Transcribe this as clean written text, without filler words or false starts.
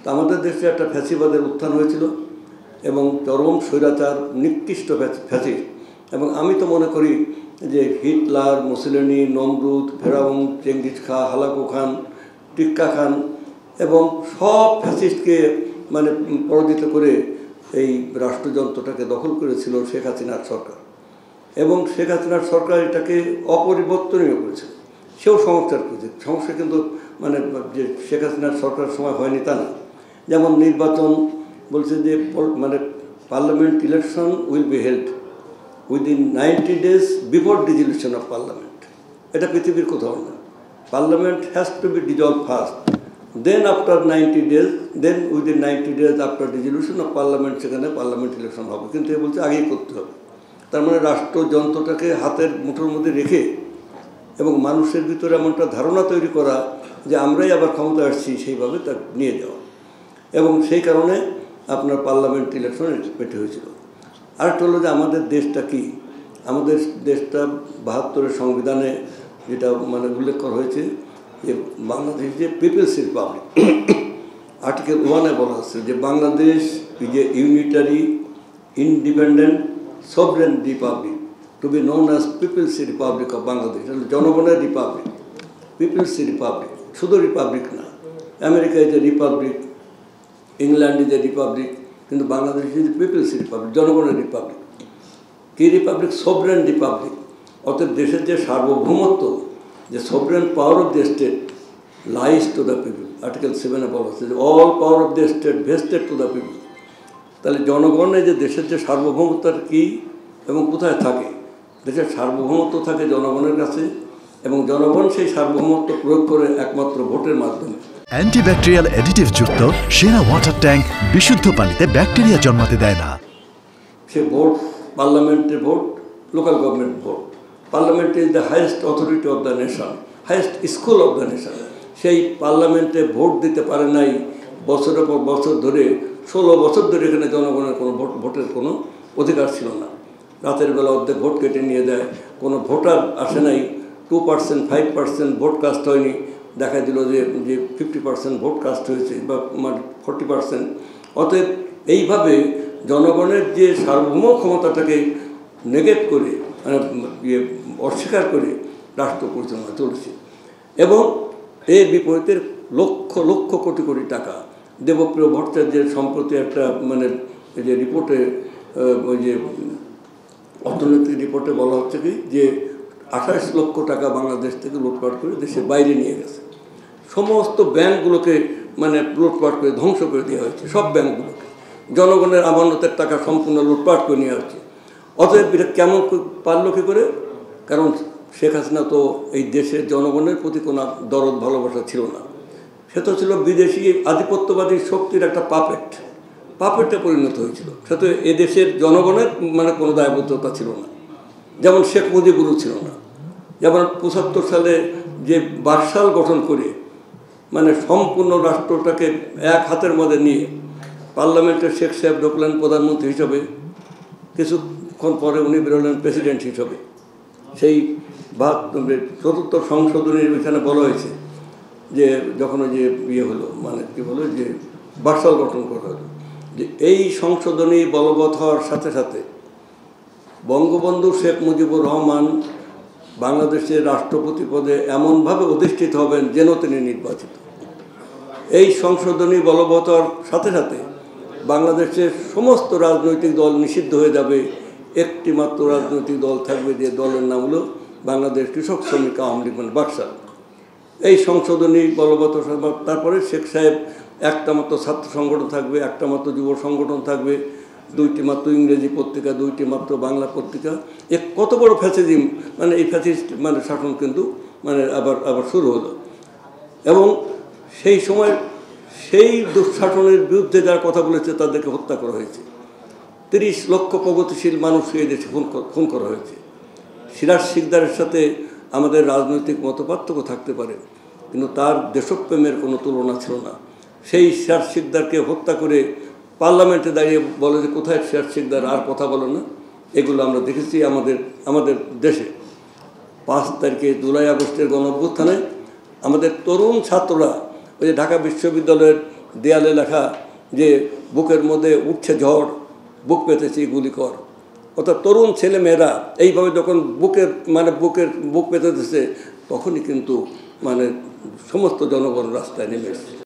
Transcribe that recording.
তো আমাদের দেশে একটা ফ্যাসিবাদের উত্থান হয়েছিল এবং চরম স্বৈরাচার নিকৃষ্ট ফ্যাসিস্ট। এবং আমি তো মনে করি যে হিটলার, মুসোলিনি, নমরুদ, ফেরাউন, চেঙ্গিস খান, হালাকু খান, টিক্কা খান এবং সব ফ্যাসিস্টকে মানে পরাজিত করে এই রাষ্ট্রযন্ত্রটাকে দখল করেছিল শেখ হাসিনার সরকার। এবং শেখ হাসিনার সরকার এটাকে অপরিবর্তনীয় করেছে। সেও সংস্কার করেছে। সমস্যা কিন্তু মানে যে শেখ হাসিনার সরকারের সময় হয়নি তা না। যেমন নির্বাচন বলছে যে মানে parliament election will be held within 90 days before dissolution of parliament. এটা পৃথিবীর কোথাও না। Parliament has to be dissolve first, then after 90 days, then within 90 days after dissolution of parliament সেখানে পার্লামেন্ট ইলেকশন হবে। কিন্তু এ বলছে আগেই করতে হবে। তার মানে রাষ্ট্রযন্ত্রটাকে হাতের মুঠোর মধ্যে রেখে এবং মানুষের ভিতরে এমন একটা ধারণা তৈরি করা যে আমরাই আবার ক্ষমতা আসছি, সেইভাবে তা নিয়ে যাওয়া। এবং সেই কারণে আপনার পার্লামেন্ট ইলেকশন পেটে হয়েছিল। আরেকটা হলো যে আমাদের দেশটা কি, আমাদের দেশটা 72-এর সংবিধানে যেটা মানে উল্লেখ করা হয়েছে যে বাংলাদেশ যে পিপলস রিপাবলিক। আর্টিকেল 1-এ বলা আছে যে Bangladesh is a unitary independent sovereign republic to be known as people's republic of Bangladesh. জনগণের রিপাবলিক, পিপলস রিপাবলিক, শুধু রিপাবলিক না। America is a republic, England is a republic, কিন্তু বাংলাদেশ ইজ পিপলস রিপাবলিক, জনগণের republic. কি republic? Sovereign republic. অর্থাৎ দেশের যে সার্বভৌমত্ব, যে sovereign power of the state lies to the people. Article 7-এ বলা হচ্ছে যে all power of the state vested two the people. তাহলে জনগণের যে দেশের যে সার্বভৌমত্বটা কী এবং কোথায় থাকে, দেশের সার্বভৌমত্ব থাকে জনগণের কাছে এবং জনগণ সেই সার্বভৌমত্ব প্রয়োগ করে একমাত্র ভোটের মাধ্যমে। অ্যান্টিব্যাকটেরিয়াল অ্যাডিটিভ যুক্ত সেরা ওয়াটার ট্যাঙ্ক বিশুদ্ধ পানিতে ব্যাকটেরিয়া জন্মাতে দেয় না। সে ভোট, পার্লামেন্টের vote, local government vote. Parliament is the highest authority of the nation, highest school of the nation. সেই পার্লামেন্টে ভোট দিতে পারে নাই বছরের পর বছর ধরে, 16 বছর ধরে এখানে জনগণের কোনো ভোটের কোনো অধিকার ছিল না। রাতের বেলা অর্ধেক ভোট কেটে নিয়ে দেয়, কোনো ভোটার আসে নাই, 2%, 5% ভোট কাস্ট হয়নি। দেখা দিল যে 50% ভোট কাস্ট হয়েছে বা 40%। অতএব এইভাবে জনগণের যে সার্বভৌম ক্ষমতাটাকে নেগেট করে মানে অস্বীকার করে রাষ্ট্র পরিচালনা চলছে। এবং এর বিপরীতে লক্ষ লক্ষ কোটি কোটি টাকা দেবপ্রিয় ভট্টাচার্যের সম্প্রতি একটা মানে যে রিপোর্টে, ওই যে অর্থনৈতিক রিপোর্টে বলা হচ্ছে কি যে 28 লক্ষ টাকা বাংলাদেশ থেকে লুটপাট করে দেশের বাইরে নিয়ে গেছে। সমস্ত ব্যাংকগুলোকে মানে লুটপাট করে ধ্বংস করে দেওয়া হয়েছে, সব ব্যাংকগুলোকে। জনগণের আমানতের টাকা সম্পূর্ণ লুটপাট করে নেওয়া হচ্ছে। অতএব এটা কেমন পারল কী করে? কারণ শেখ হাসিনা তো এই দেশের জনগণের প্রতি কোনো দরদ ভালোবাসা ছিল না। সে তো ছিল বিদেশি আধিপত্যবাদী শক্তির একটা পাপেটে পরিণত হয়েছিল। সে তো এদেশের জনগণের মানে কোনো দায়বদ্ধতা ছিল না। যেমন শেখ মুজিবুরও ছিল না। যেমন 75 সালে যে বাকশাল গঠন করে মানে সম্পূর্ণ রাষ্ট্রটাকে এক হাতের মধ্যে নিয়ে পার্লামেন্টের শেখ সাহেব ঢুকলেন প্রধানমন্ত্রী হিসাবে, কিছুক্ষণ পরে উনি বেরোলেন প্রেসিডেন্ট হিসাবে। সেই 74 সংশোধনীর ওইখানে বলা হয়েছে যে যখন ওই যে ইয়ে হলো মানে কী বলে যে বাকশাল গঠন করা হলো, যে এই সংশোধনী বলবৎ হওয়ার সাথে সাথে বঙ্গবন্ধু শেখ মুজিবুর রহমান বাংলাদেশের রাষ্ট্রপতি পদে এমনভাবে অধিষ্ঠিত হবেন যেন তিনি নির্বাচিত। এই সংশোধনী বলবৎ হওয়ার সাথে সাথে বাংলাদেশের সমস্ত রাজনৈতিক দল নিষিদ্ধ হয়ে যাবে। একটি মাত্র রাজনৈতিক দল থাকবে, যে দলের নাম হলো বাংলাদেশ কৃষক শ্রমিক আওয়ামী লীগ মানে বাকশাল। এই সংশোধনী বলবৎ তারপরে শেখ সাহেব একটা মাত্র ছাত্র সংগঠন থাকবে, একটা মাত্র যুব সংগঠন থাকবে, 2টি মাত্র ইংরেজি পত্রিকা, 2টি মাত্র বাংলা পত্রিকা। কত বড় ফ্যাসিজম, মানে এই ফ্যাসিস্ট মানে শাসন কিন্তু মানে আবার শুরু হলো। এবং সেই সময় সেই দুঃশাসনের বিরুদ্ধে যারা কথা বলেছে তাদেরকে হত্যা করা হয়েছে। 30 লক্ষ প্রগতিশীল মানুষকে এই দেশে খুন করা হয়েছে। সিরাজ শিকদারের সাথে আমাদের রাজনৈতিক মতপার্থক্য থাকতে পারে, কিন্তু তার দেশপ্রেমের কোনো তুলনা ছিল না। সেই সিরাজ শিকদারকে হত্যা করে পার্লামেন্টে দাঁড়িয়ে বলে যে কোথায় সিরাজ শিকদার, আর কথা বলে না। এগুলো আমরা দেখেছি আমাদের দেশে। 5 তারিখে জুলাই আগস্টের গণঅভ্যুত্থানে আমাদের তরুণ ছাত্ররা ওই যে ঢাকা বিশ্ববিদ্যালয়ের দেয়ালে লেখা যে বুকের মধ্যে উঠছে ঝড়, বুক পেতেছি গুলি কর। অর্থাৎ তরুণ ছেলেমেয়েরা এইভাবে যখন বুক পেতেছে তখনই কিন্তু সমস্ত জনগণ রাস্তায় নেমে এসেছে।